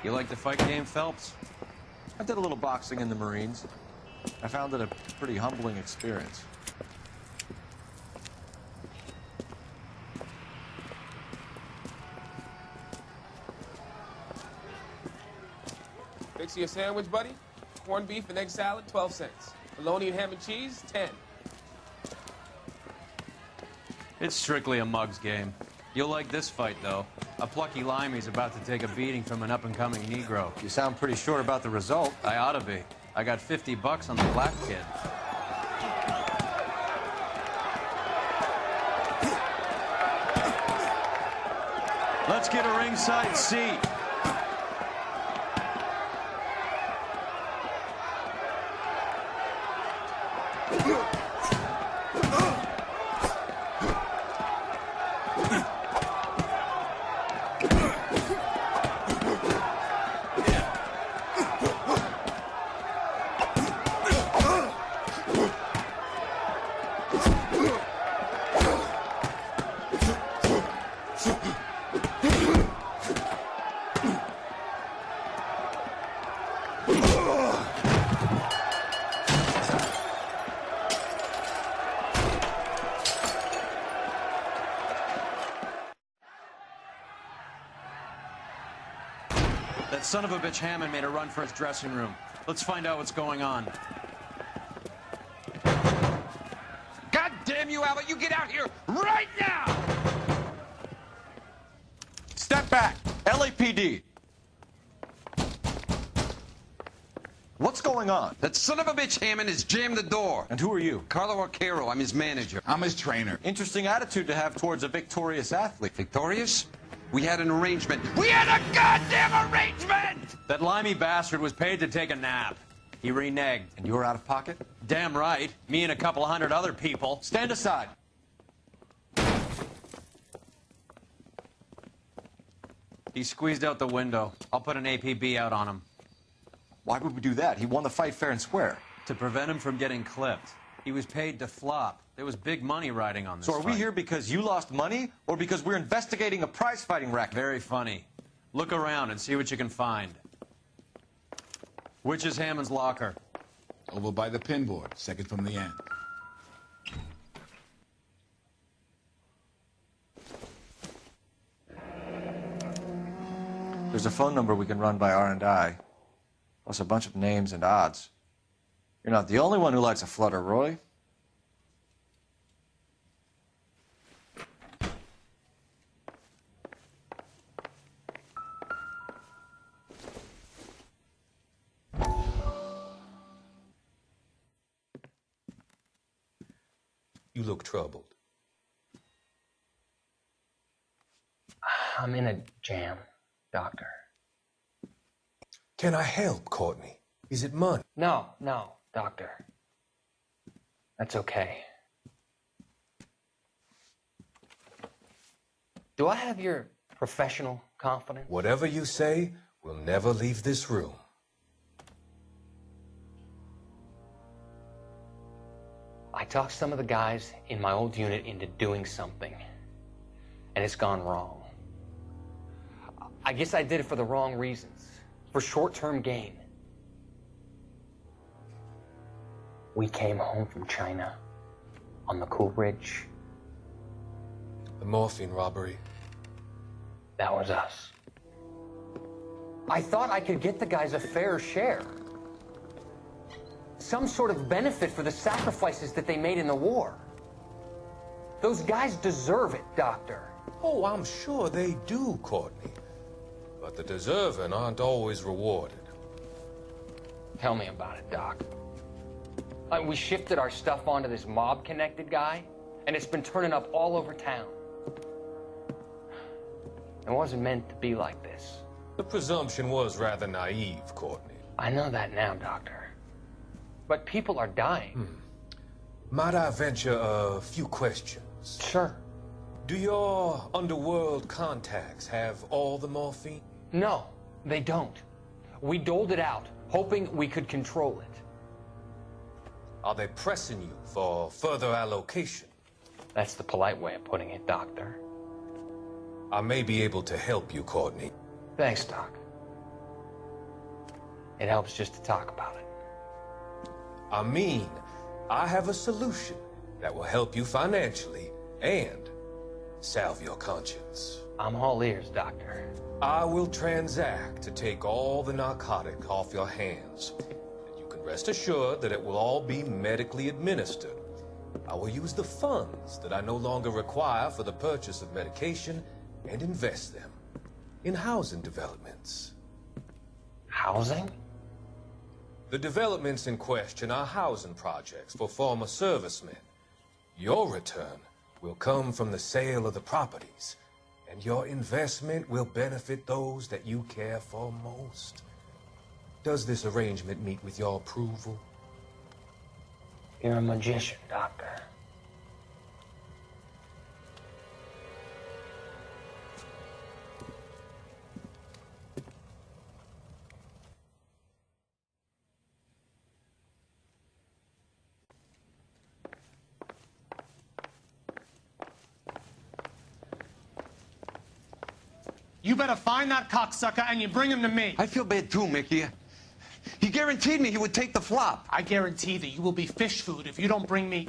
You like the fight game, Phelps? I did a little boxing in the Marines. I found it a pretty humbling experience. Fix you a sandwich, buddy? Corned beef and egg salad, 12 cents. Bologna and ham and cheese, 10. It's strictly a mug's game. You'll like this fight, though. A plucky limey's about to take a beating from an up-and-coming Negro. You sound pretty sure about the result. I ought to be. I got $50 on the black kid. Let's get a ringside seat. That son of a bitch Hammond made a run for his dressing room. Let's find out what's going on. God damn you, Albert! You get out here right now! Step back! LAPD! What's going on? That son of a bitch Hammond has jammed the door. And who are you? Carlo Arcaro, I'm his manager. I'm his trainer. Interesting attitude to have towards a victorious athlete. Victorious? We had an arrangement. We had a goddamn arrangement! That limey bastard was paid to take a nap. He reneged. And you were out of pocket? Damn right. Me and a couple hundred other people. Stand aside. He squeezed out the window. I'll put an APB out on him. Why would we do that? He won the fight fair and square. To prevent him from getting clipped. He was paid to flop. There was big money riding on this So are we fight. here because you lost money or because we're investigating a prize-fighting racket? Very funny. Look around and see what you can find. Which is Hammond's locker? Over by the pinboard, second from the end. There's a phone number we can run by R&I, plus a bunch of names and odds. You're not the only one who likes a flutter, Roy. You look troubled. I'm in a jam, Doctor. Can I help, Courtney? Is it money? No, Doctor. That's okay. Do I have your professional confidence? Whatever you say, we'll never leave this room. I talked some of the guys in my old unit into doing something, and it's gone wrong. I guess I did it for the wrong reasons, for short-term gain. We came home from China on the Cool Ridge. The morphine robbery. That was us. I thought I could get the guys a fair share. Some sort of benefit for the sacrifices that they made in the war. Those guys deserve it, Doctor. Oh, I'm sure they do, Courtney. But the deserving aren't always rewarded. Tell me about it, Doc. We shifted our stuff onto this mob-connected guy, and it's been turning up all over town. It wasn't meant to be like this. The presumption was rather naive, Courtney. I know that now, Doctor. But people are dying. Might I venture a few questions? Sure. Do your underworld contacts have all the morphine? No, they don't. We doled it out, hoping we could control it. Are they pressing you for further allocation? That's the polite way of putting it, Doctor. I may be able to help you, Courtney. Thanks, Doc. It helps just to talk about it. I mean, I have a solution that will help you financially and salve your conscience. I'm all ears, Doctor. I will transact to take all the narcotic off your hands. And you can rest assured that it will all be medically administered. I will use the funds that I no longer require for the purchase of medication and invest them in housing developments. Housing? The developments in question are housing projects for former servicemen. Your return will come from the sale of the properties, and your investment will benefit those that you care for most. Does this arrangement meet with your approval? You're a magician, Doctor. You better find that cocksucker and you bring him to me. I feel bad too, Mickey. He guaranteed me he would take the flop. I guarantee that you will be fish food if you don't bring me...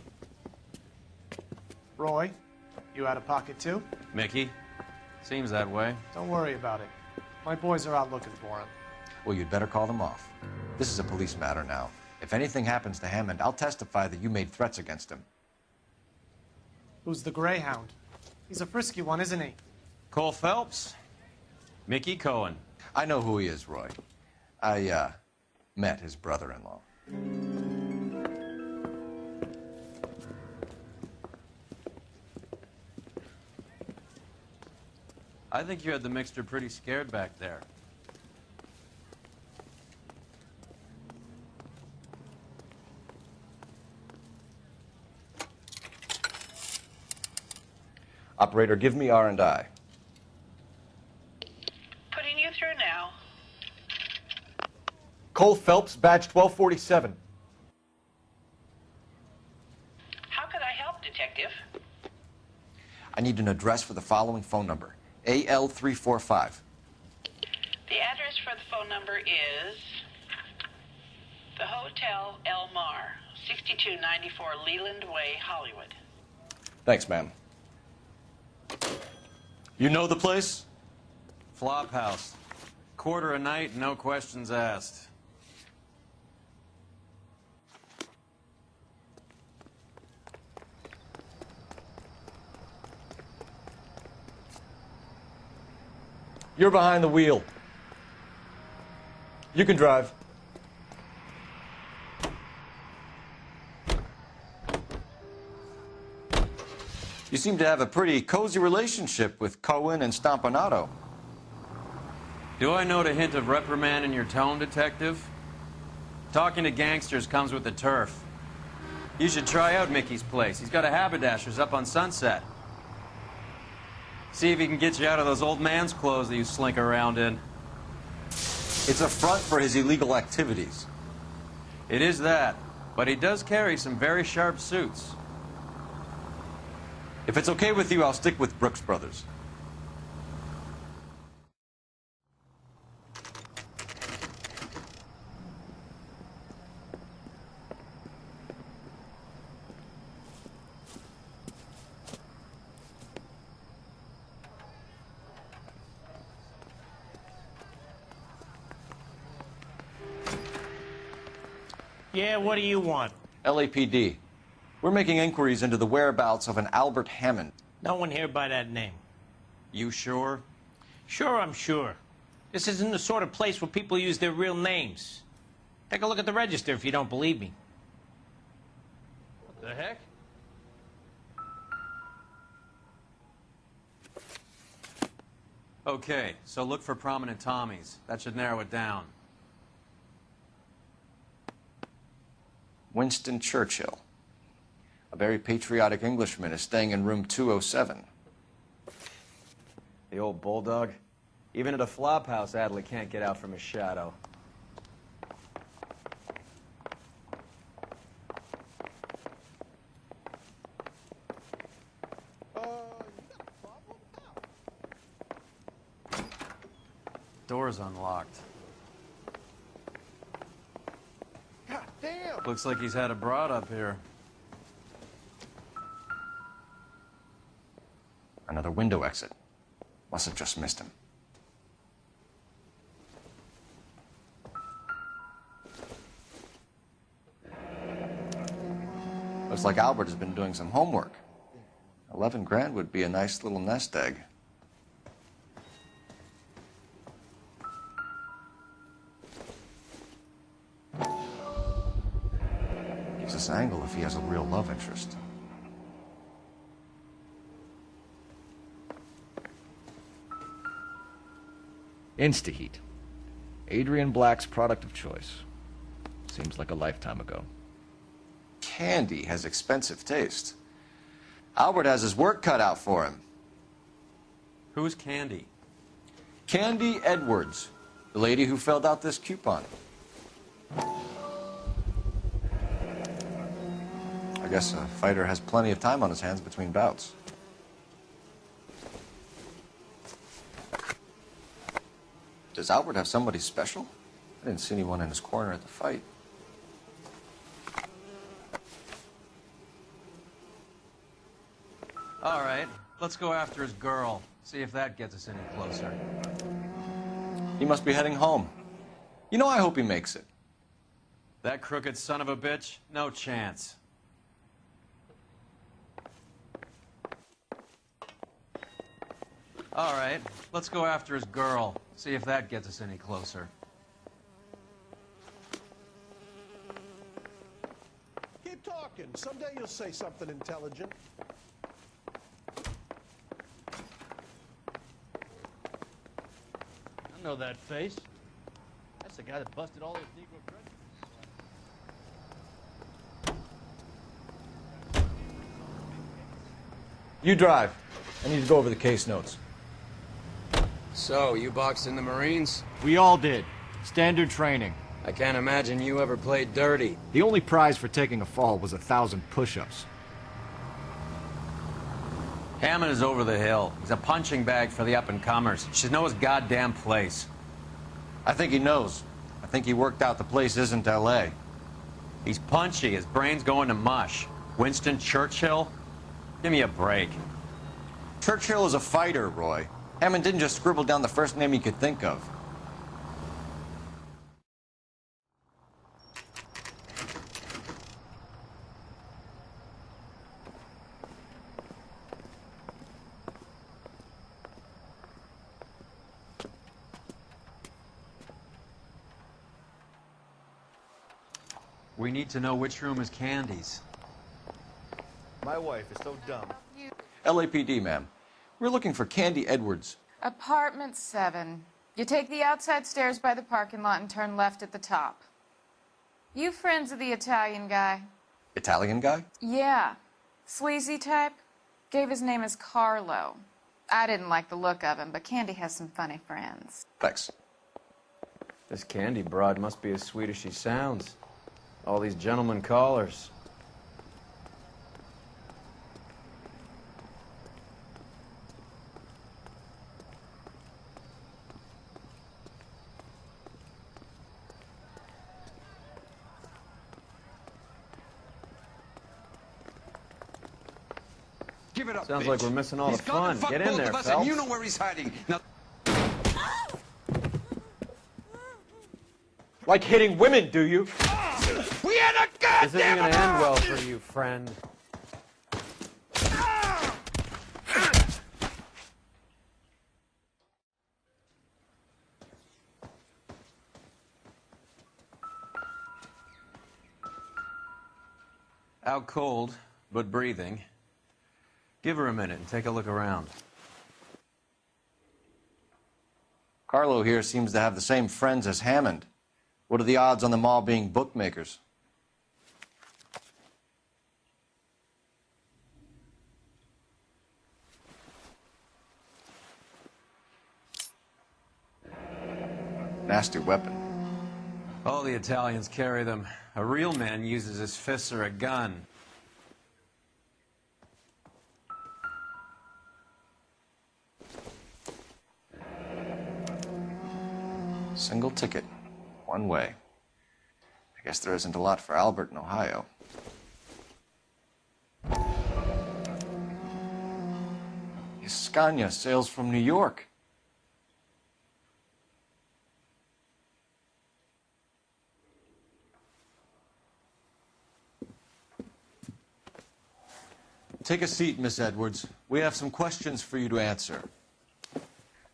Roy, you out of pocket too? Mickey? Seems that way. Don't worry about it. My boys are out looking for him. Well, you'd better call them off. This is a police matter now. If anything happens to Hammond, I'll testify that you made threats against him. Who's the Greyhound? He's a frisky one, isn't he? Cole Phelps? Mickey Cohen. I know who he is, Roy. I, met his brother-in-law. I think you had the mixture pretty scared back there. Operator, give me R&I. Putting you through now. Cole Phelps, badge 1247. How could I help, Detective? I need an address for the following phone number. AL345. The address for the phone number is the Hotel El Mar, 6294 Leland Way, Hollywood. Thanks, ma'am. You know the place? Flop house. Quarter a night, no questions asked. You're behind the wheel. You can drive. You seem to have a pretty cozy relationship with Cohen and Stompanato. Do I note a hint of reprimand in your tone, Detective? Talking to gangsters comes with the turf. You should try out Mickey's place. He's got a haberdasher's up on Sunset. See if he can get you out of those old man's clothes that you slink around in. It's a front for his illegal activities. It is that, but he does carry some very sharp suits. If it's okay with you, I'll stick with Brooks Brothers. Yeah, what do you want? LAPD. We're making inquiries into the whereabouts of an Albert Hammond. No one here by that name. You sure? Sure, I'm sure. This isn't the sort of place where people use their real names. Take a look at the register if you don't believe me. What the heck? Okay, so look for prominent Tommies. That should narrow it down. Winston Churchill. A very patriotic Englishman is staying in room 207. The old bulldog. Even at a flop house, Adley can't get out from his shadow. Door's unlocked. Looks like he's had a broad up here. Another window exit. Must have just missed him. Looks like Albert has been doing some homework. 11 grand would be a nice little nest egg. Gives us an angle if he has a real love interest. Instaheat. Adrian Black's product of choice. Seems like a lifetime ago. Candy has expensive taste. Albert has his work cut out for him. Who's Candy? Candy Edwards, the lady who filled out this coupon. I guess a fighter has plenty of time on his hands between bouts. Does Albert have somebody special? I didn't see anyone in his corner at the fight. All right, let's go after his girl. See if that gets us any closer. He must be heading home. You know, I hope he makes it. That crooked son of a bitch? No chance. All right, let's go after his girl. See if that gets us any closer. Keep talking. Someday you'll say something intelligent. I know that face. That's the guy that busted all those Negro prejudices. You drive. I need to go over the case notes. So, you boxed in the Marines? We all did. Standard training. I can't imagine you ever played dirty. The only prize for taking a fall was 1,000 push-ups. Hammond is over the hill. He's a punching bag for the up-and-comers. He should know his goddamn place. I think he knows. I think he worked out the place isn't L.A. He's punchy. His brain's going to mush. Winston Churchill? Give me a break. Churchill is a fighter, Roy. Hammond didn't just scribble down the first name he could think of. We need to know which room is Candy's. My wife is so dumb. LAPD, ma'am. We're looking for Candy Edwards. Apartment 7. You take the outside stairs by the parking lot and turn left at the top. You friends of the Italian guy? Italian guy? Yeah. Sleazy type. Gave his name as Carlo. I didn't like the look of him, but Candy has some funny friends. Thanks. This Candy broad must be as sweet as she sounds. All these gentlemen callers. Give it up, Sounds bitch. like we're missing all He's the gonna fun. fuck Get in both there, of us, Phelps. and you know where he's hiding. Now, Like hitting women, do you? we had a goddamn This isn't gonna end well for you, friend. Out cold, but breathing. Give her a minute and take a look around. Carlo here seems to have the same friends as Hammond. What are the odds on them all being bookmakers? Nasty weapon. All the Italians carry them. A real man uses his fists or a gun. Single ticket. One way. I Guess there isn't a lot for Albert in Ohio. His Scania sails from New York. Take a seat, Miss Edwards. We have some questions for you to answer.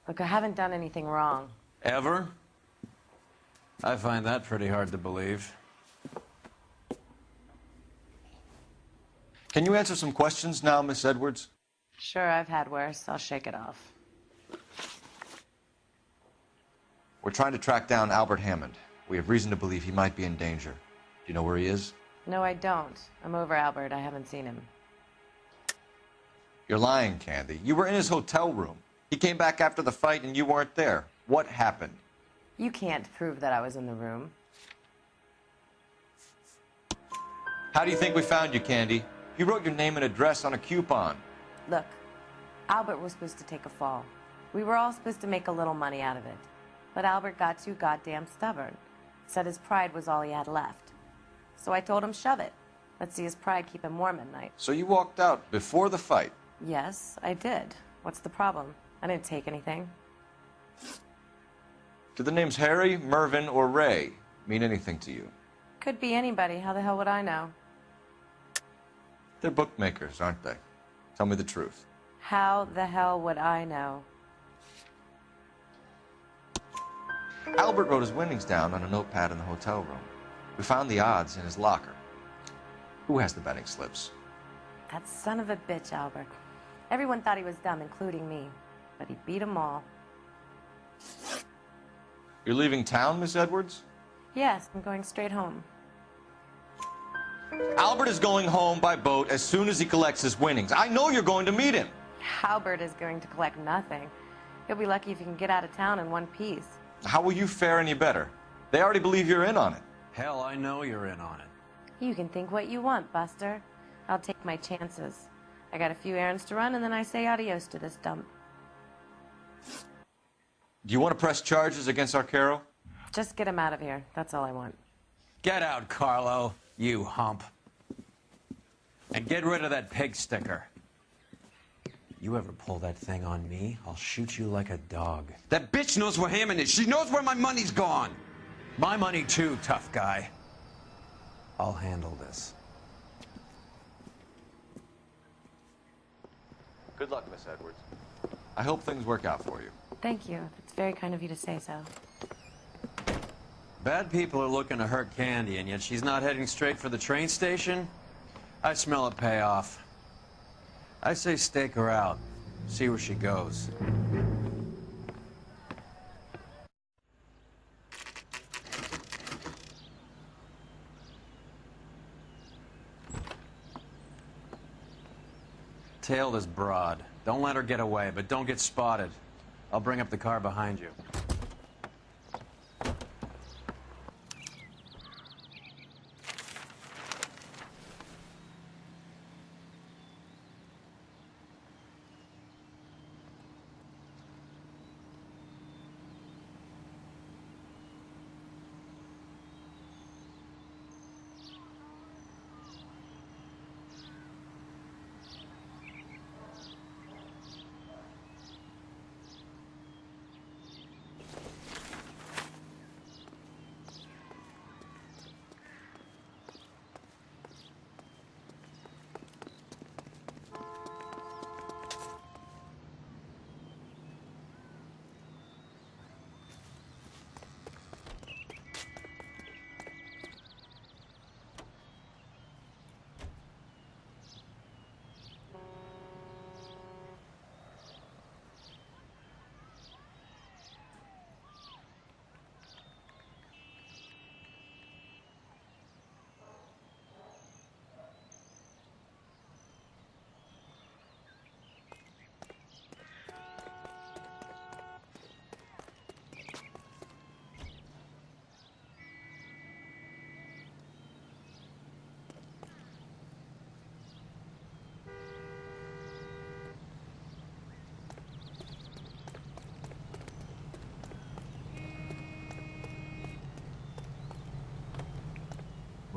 Look, I haven't done anything wrong. Ever? I find that pretty hard to believe. Can you answer some questions now, Miss Edwards? Sure, I've had worse. I'll shake it off. We're trying to track down Albert Hammond. We have reason to believe he might be in danger. Do you know where he is? No, I don't. I'm over Albert. I haven't seen him. You're lying, Candy. You were in his hotel room. He came back after the fight and you weren't there. What happened? You can't prove that I was in the room. How do you think we found you, Candy? You wrote your name and address on a coupon. Look, Albert was supposed to take a fall. We were all supposed to make a little money out of it. But Albert got too goddamn stubborn. Said his pride was all he had left. So I told him, shove it. Let's see his pride keep him warm at night. So you walked out before the fight? Yes, I did. What's the problem? I didn't take anything. Do the names Harry, Mervyn, or Ray mean anything to you? Could be anybody. How the hell would I know? They're bookmakers, aren't they? Tell me the truth. How the hell would I know? Albert wrote his winnings down on a notepad in the hotel room. We found the odds in his locker. Who has the betting slips? That son of a bitch, Albert. Everyone thought he was dumb, including me. But he beat them all. You're leaving town, Miss Edwards? Yes, I'm going straight home. Albert is going home by boat as soon as he collects his winnings. I know you're going to meet him. Albert is going to collect nothing. He'll be lucky if he can get out of town in one piece. How will you fare any better? They already believe you're in on it. Hell, I know you're in on it. You can think what you want, Buster. I'll take my chances. I got a few errands to run, and then I say adios to this dump. Do you want to press charges against Arcaro? Just get him out of here. That's all I want. Get out, Carlo, you hump. And get rid of that pig sticker. You ever pull that thing on me, I'll shoot you like a dog. That bitch knows where Hammond is. She knows where my money's gone. My money too, tough guy. I'll handle this. Good luck, Miss Edwards. I hope things work out for you. Thank you. It's very kind of you to say so. Bad people are looking to hurt Candy, and yet she's not heading straight for the train station? I smell a payoff. I say stake her out. See where she goes. Tail this broad. Don't let her get away, but don't get spotted. I'll bring up the car behind you.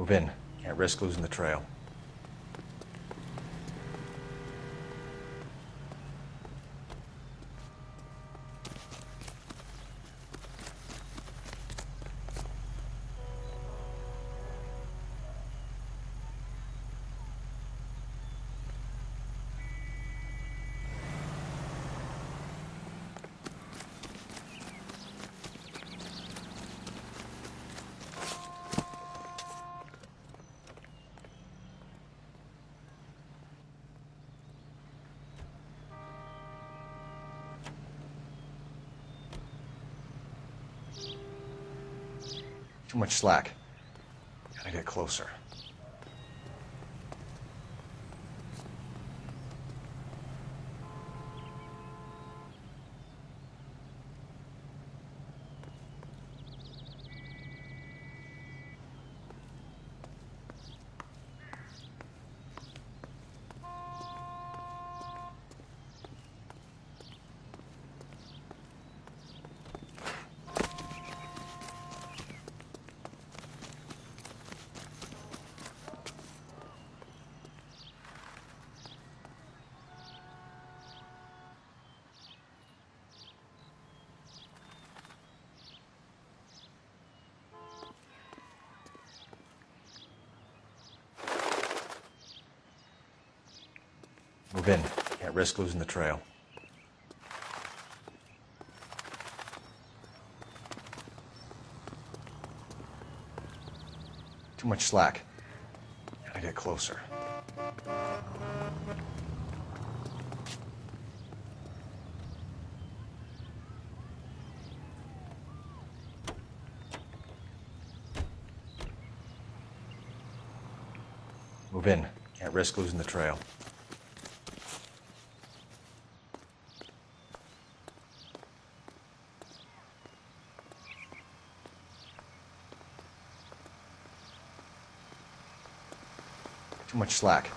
Move in. Can't risk losing the trail. Too much slack. Gotta get closer. Move in. Can't risk losing the trail. Too much slack. Gotta get closer. Move in. Can't risk losing the trail. Too much slack.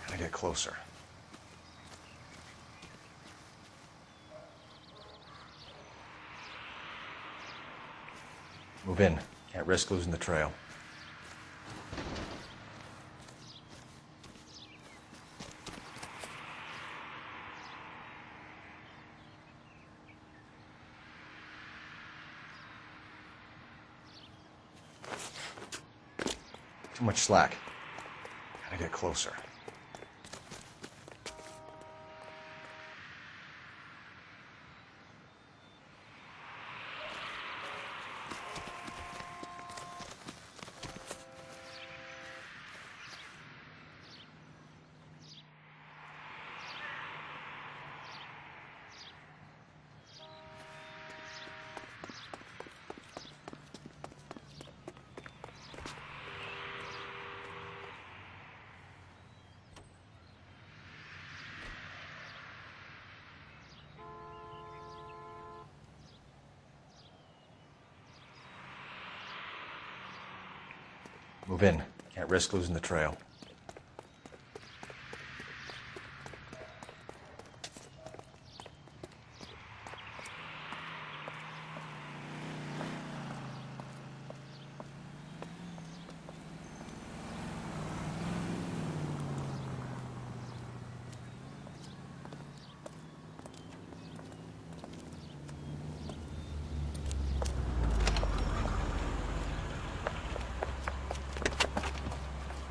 Gotta get closer. Move in. Can't risk losing the trail. Too much slack. Gotta get closer. Move in. Can't risk losing the trail.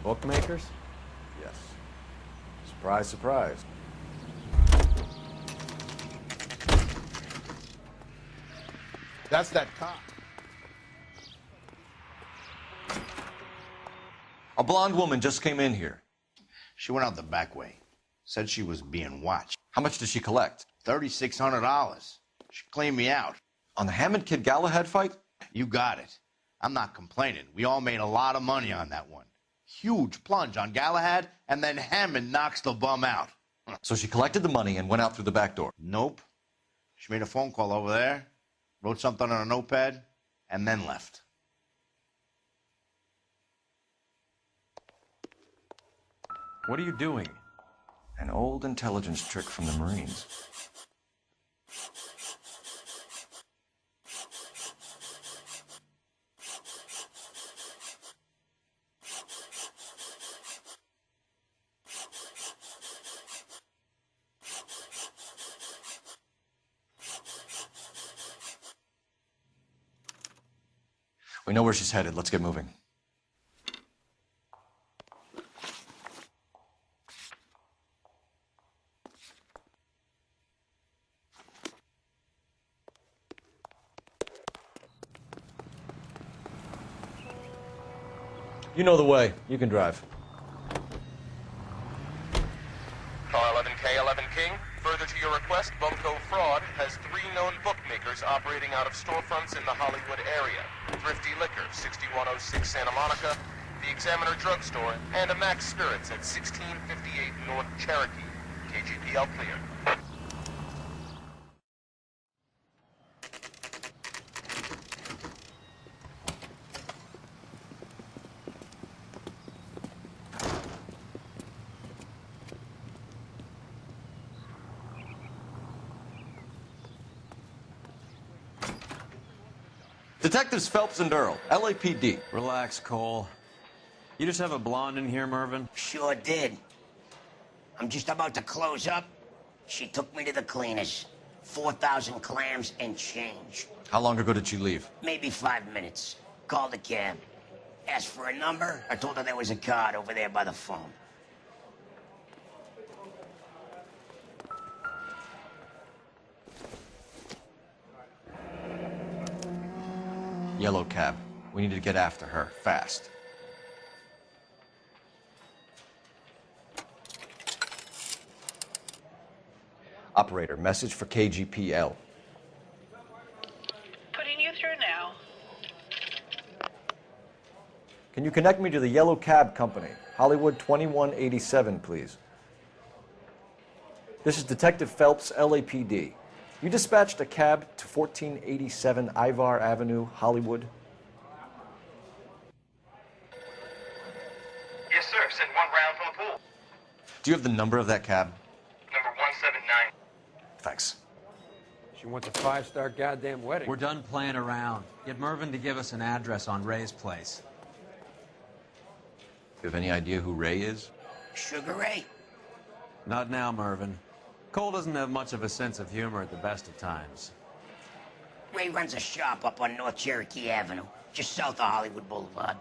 Bookmakers? Yes. Surprise, surprise. That's that cop. A blonde woman just came in here. She went out the back way. Said she was being watched. How much did she collect? $3,600. She cleaned me out. On the Hammond Kid Galahad fight? You got it. I'm not complaining. We all made a lot of money on that one. Huge plunge on Galahad, and then Hammond knocks the bum out. So she collected the money and went out through the back door? Nope. She made a phone call over there, wrote something on a notepad, and then left. What are you doing? An old intelligence trick from the Marines. We know where she's headed. Let's get moving. You know the way. You can drive. Car 11K, 11 King. Further to your request, Bunko Fraud has 3 known bookmakers operating out of storefronts in the Hollywood area. Thrifty Liquor, 6106 Santa Monica, the Examiner Drugstore, and a Max Spirits at 1658 North Cherokee. KGPL clear. Detectives Phelps and Earl, LAPD. Relax, Cole. You just have a blonde in here, Mervyn? Sure did. I'm just about to close up. She took me to the cleaners. 4,000 clams and change. How long ago did she leave? Maybe 5 minutes. Called a cab. Asked for a number. I told her there was a card over there by the phone. Yellow cab. We need to get after her, fast. Operator, message for KGPL. Putting you through now. Can you connect me to the Yellow Cab Company, Hollywood 2187, please? This is Detective Phelps, LAPD. You dispatched a cab to 1487 Ivar Avenue, Hollywood. Yes, sir. Sent 1 round from the pool. Do you have the number of that cab? Number 179. Thanks. She wants a 5-star goddamn wedding. We're done playing around. Get Mervyn to give us an address on Ray's place. You have any idea who Ray is? Sugar Ray? Not now, Mervyn. Cole doesn't have much of a sense of humor at the best of times. Ray runs a shop up on North Cherokee Avenue, just south of Hollywood Boulevard.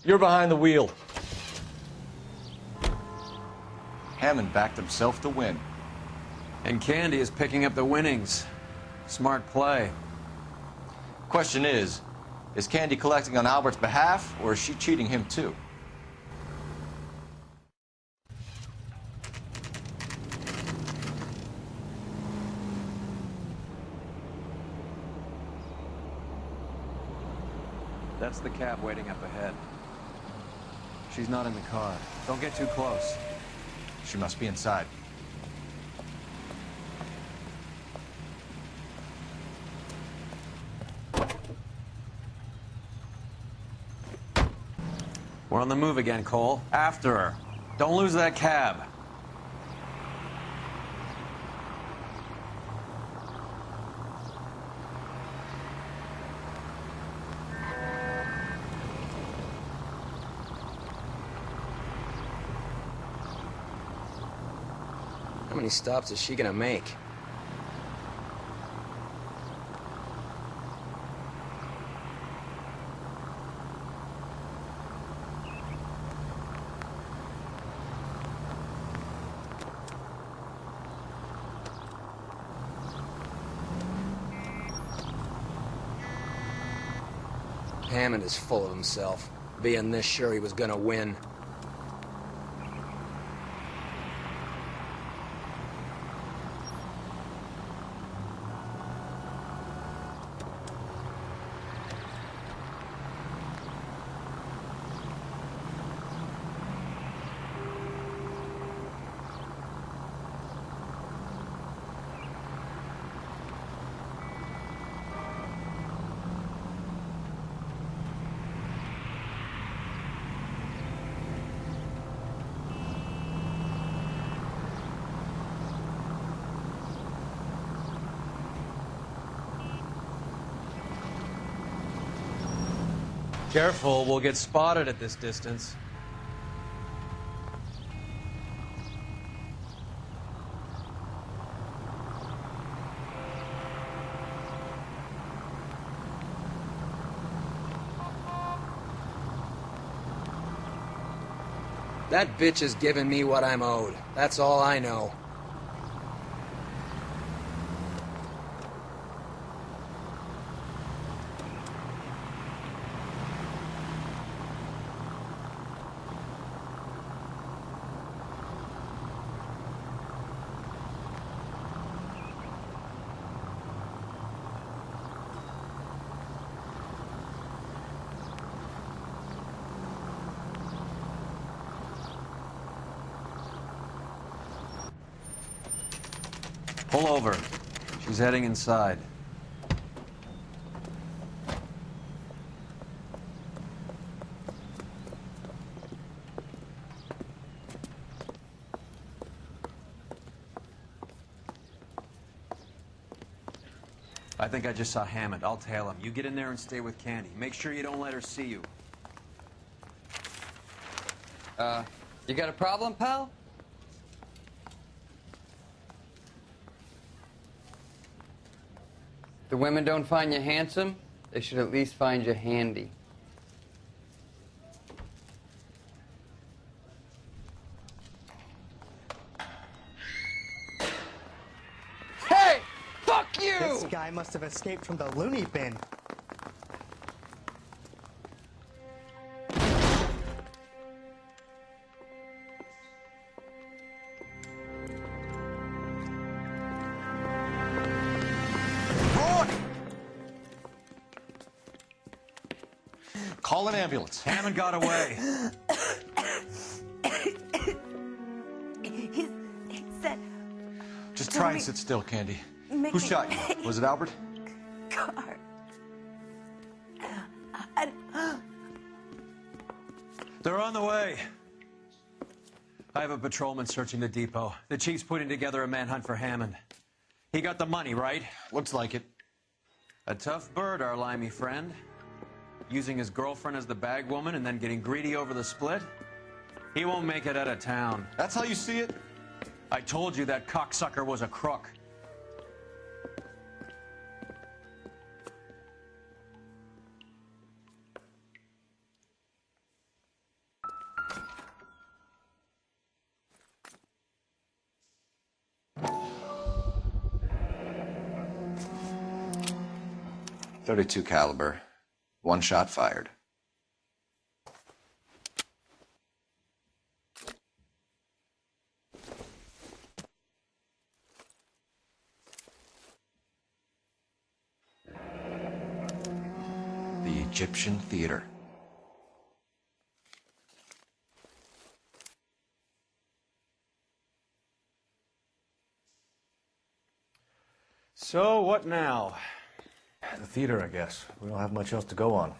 You're behind the wheel. Hammond backed himself to win. And Candy is picking up the winnings. Smart play. Question is Candy collecting on Albert's behalf, or is she cheating him too? That's the cab waiting up ahead. She's not in the car. Don't get too close. She must be inside. We're on the move again, Cole. After her. Don't lose that cab. How many stops is she gonna make? Hammond is full of himself, being this sure he was gonna win. Careful, we'll get spotted at this distance. That bitch is giving me what I'm owed. That's all I know. Pull over. She's heading inside. I think I just saw Hammond. I'll tail him. You get in there and stay with Candy. Make sure you don't let her see you. You got a problem, pal? The women don't find you handsome, they should at least find you handy. Hey! Fuck you! This guy must have escaped from the loony bin. Call an ambulance. Hammond got away. He said... Just try and sit still, Candy. Mickey. Who shot you? Was it Albert? Car. They're on the way. I have a patrolman searching the depot. The chief's putting together a manhunt for Hammond. He got the money, right? Looks like it. A tough bird, our limey friend. Using his girlfriend as the bag woman and then getting greedy over the split? He won't make it out of town. That's how you see it? I told you that cocksucker was a crook. .32 caliber. One shot fired. The Egyptian Theater. So, what now? The theater, I guess. We don't have much else to go on.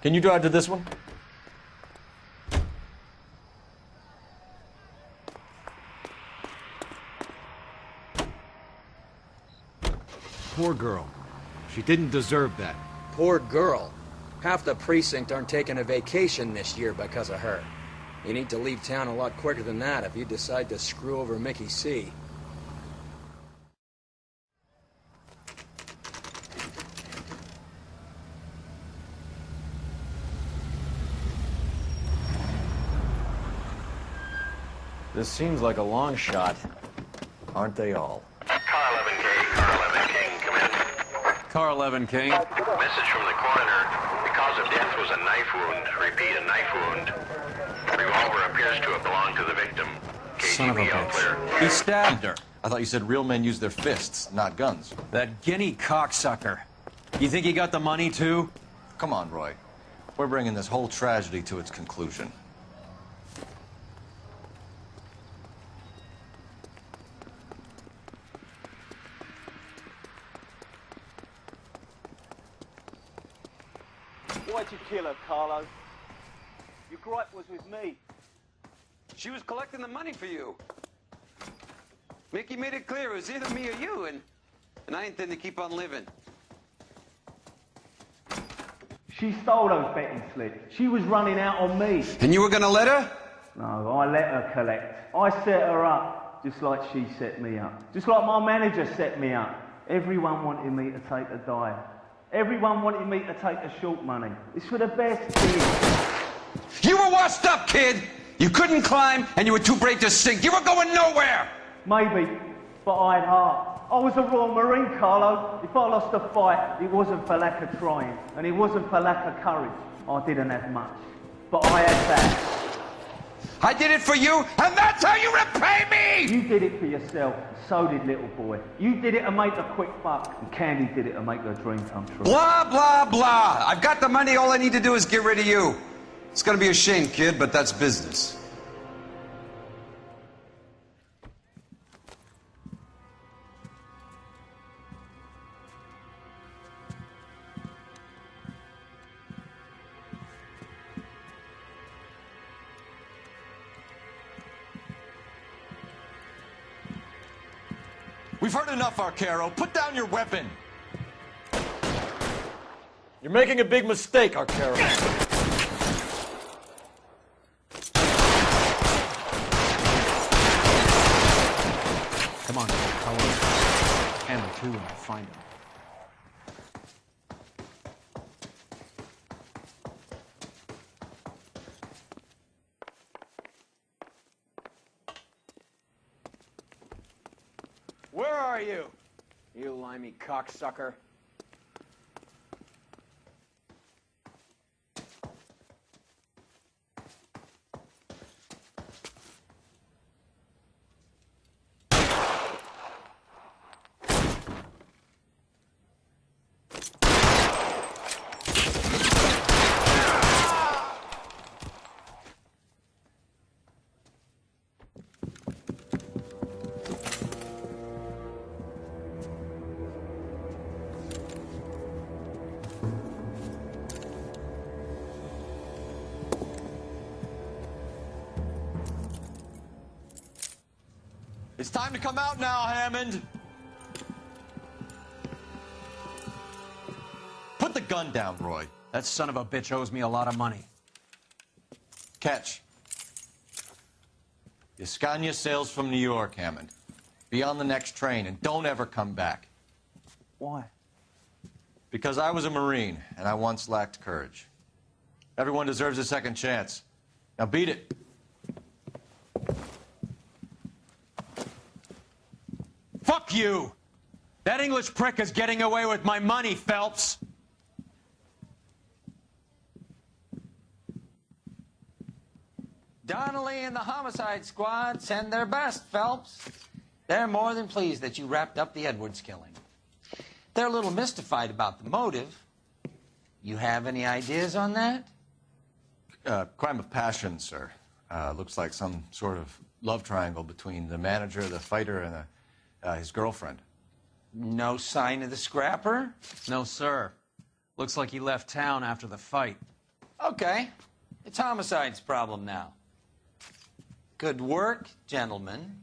Can you drive to this one? Poor girl. She didn't deserve that. Poor girl. Half the precinct aren't taking a vacation this year because of her. You need to leave town a lot quicker than that if you decide to screw over Mickey C. This seems like a long shot. Aren't they all? Car 11K, Car 11 King, come in. Car 11 King. Message from the coroner. The cause of death was a knife wound. Repeat, a knife wound. Revolver appears to have belonged to the victim. Son of a KGB all clear. bitch. He stabbed her. I thought you said real men use their fists, not guns. That guinea cocksucker. You think he got the money, too? Come on, Roy. We're bringing this whole tragedy to its conclusion. Why'd you kill her, Carlo? Your gripe was with me. She was collecting the money for you. Mickey made it clear it was either me or you, and I intend to keep on living. She stole those betting slips. She was running out on me. And you were gonna let her? No, I let her collect. I set her up, just like she set me up. Just like my manager set me up. Everyone wanted me to take a dive. Everyone wanted me to take the short money. It's for the best kid. You were washed up, kid! You couldn't climb, and you were too brave to sink. You were going nowhere! Maybe, but I had heart. I was a Royal Marine, Carlo. If I lost a fight, it wasn't for lack of trying, and it wasn't for lack of courage. I didn't have much, but I had that. I did it for you, and that's how you repay me! You did it for yourself, so did little boy. You did it to make a quick buck, and Candy did it to make her dream come true. Blah, blah, blah. I've got the money. All I need to do is get rid of you. It's gonna be a shame, kid, but that's business. We've heard enough, Arcaro. Put down your weapon. You're making a big mistake, Arcaro. Come on, Color. Hammer, too, and I'll find him. Where are you? You limey cocksucker. It's time to come out now, Hammond. Put the gun down, Roy. That son of a bitch owes me a lot of money. Catch. Yascania sails from New York, Hammond. Be on the next train and don't ever come back. Why? Because I was a Marine and I once lacked courage. Everyone deserves a second chance. Now beat it. Fuck you! That English prick is getting away with my money, Phelps! Donnelly and the homicide squad send their best, Phelps. They're more than pleased that you wrapped up the Edwards killing. They're a little mystified about the motive. You have any ideas on that? Crime of passion, sir. Looks like some sort of love triangle between the manager, the fighter, and his girlfriend. No sign of the scrapper? No, sir. Looks like he left town after the fight. Okay. It's homicide's problem now. Good work, gentlemen.